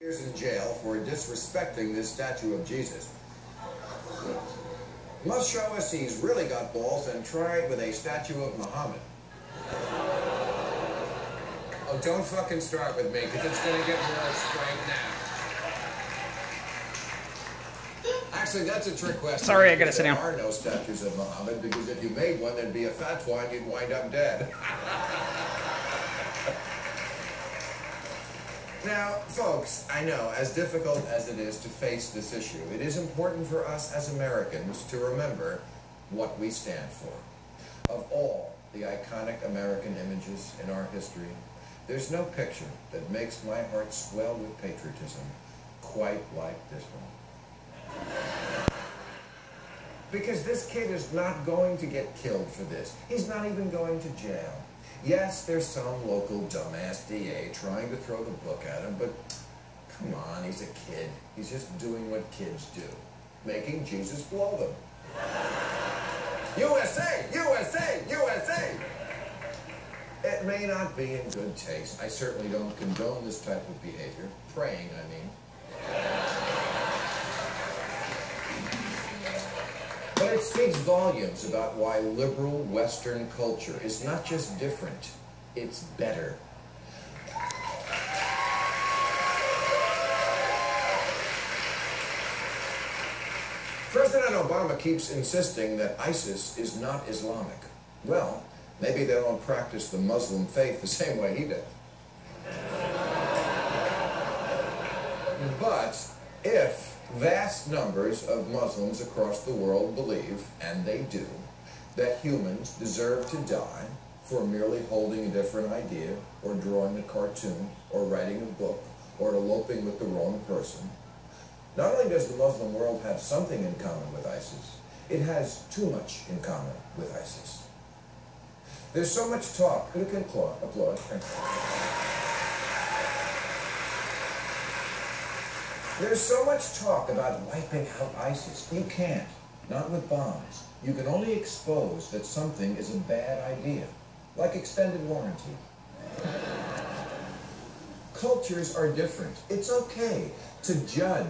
Years in jail for disrespecting this statue of Jesus. Must show us he's really got balls and try it with a statue of Muhammad. Oh, don't fucking start with me, because it's going to get worse right now. Actually, that's a trick question. Sorry, I gotta sit down. There are no statues of Muhammad, because if you made one, there'd be a fatwa and you'd wind up dead. Now, folks, I know, as difficult as it is to face this issue, it is important for us as Americans to remember what we stand for. Of all the iconic American images in our history, there's no picture that makes my heart swell with patriotism quite like this one. Because this kid is not going to get killed for this. He's not even going to jail. Yes, there's some local dumbass DA trying to throw the book at him, but come on, he's a kid. He's just doing what kids do, making Jesus blow them. USA! USA! USA! It may not be in good taste. I certainly don't condone this type of behavior. Praying, I mean. But it speaks volumes about why liberal Western culture is not just different, it's better. President Obama keeps insisting that ISIS is not Islamic. Well, maybe they don't practice the Muslim faith the same way he did. But if vast numbers of Muslims across the world believe, and they do, that humans deserve to die for merely holding a different idea, or drawing a cartoon, or writing a book, or eloping with the wrong person. Not only does the Muslim world have something in common with ISIS, it has too much in common with ISIS. There's so much talk. You can applaud. There's so much talk about wiping out ISIS. You can't. Not with bombs. You can only expose that something is a bad idea, like extended warranty. Cultures are different. It's okay to judge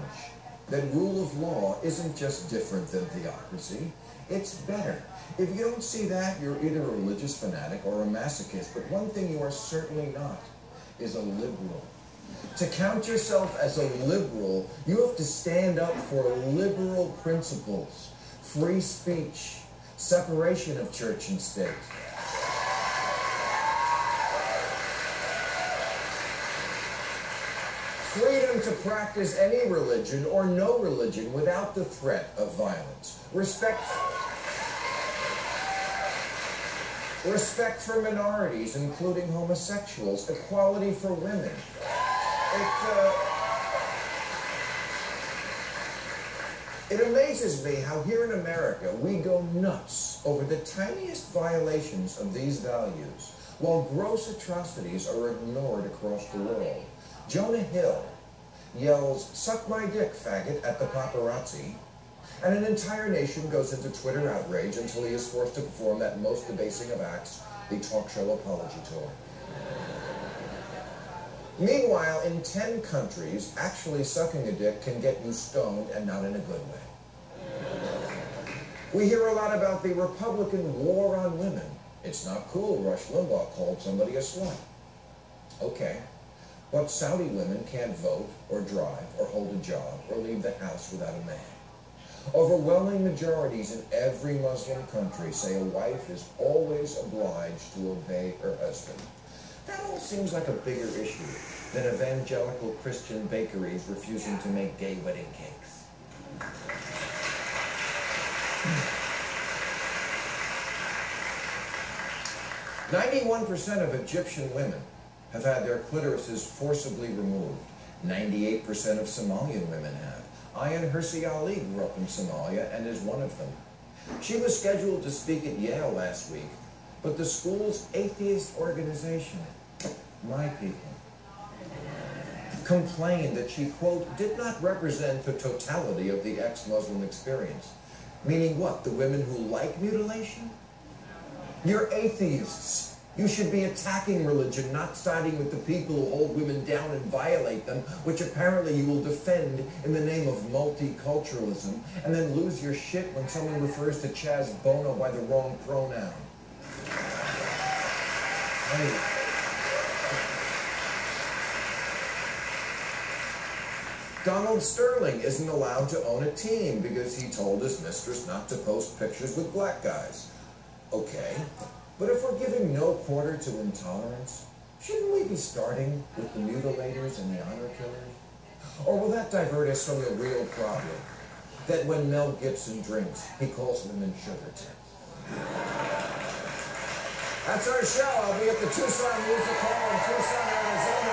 that rule of law isn't just different than theocracy. It's better. If you don't see that, you're either a religious fanatic or a masochist. But one thing you are certainly not is a liberal. To count yourself as a liberal, you have to stand up for liberal principles, free speech, separation of church and state. Freedom to practice any religion or no religion without the threat of violence. Respect for minorities, including homosexuals. Equality for women. It amazes me how here in America we go nuts over the tiniest violations of these values, while gross atrocities are ignored across the world. Jonah Hill yells, "Suck my dick, faggot," at the paparazzi, and an entire nation goes into Twitter outrage until he is forced to perform that most debasing of acts, the talk show apology tour. Meanwhile, in 10 countries, actually sucking a dick can get you stoned, and not in a good way. We hear a lot about the Republican war on women. It's not cool Rush Limbaugh called somebody a slut. Okay, but Saudi women can't vote, or drive, or hold a job, or leave the house without a man. Overwhelming majorities in every Muslim country say a wife is always obliged to obey her husband. That all seems like a bigger issue than evangelical Christian bakeries refusing to make gay wedding cakes. 91% of Egyptian women have had their clitorises forcibly removed. 98% of Somalian women have. Ayan Hirsi Ali grew up in Somalia and is one of them. She was scheduled to speak at Yale last week, but the school's atheist organization, My People, complained that she, quote, did not represent the totality of the ex-Muslim experience. Meaning what? The women who like mutilation? You're atheists. You should be attacking religion, not siding with the people who hold women down and violate them, which apparently you will defend in the name of multiculturalism, and then lose your shit when someone refers to Chaz Bono by the wrong pronoun. Hey. Donald Sterling isn't allowed to own a team because he told his mistress not to post pictures with black guys. Okay. But if we're giving no quarter to intolerance, shouldn't we be starting with the mutilators and the honor killers? Or will that divert us from the real problem, that when Mel Gibson drinks, he calls women sugar tits? That's our show. I'll be at the Tucson Music Hall in Tucson, Arizona.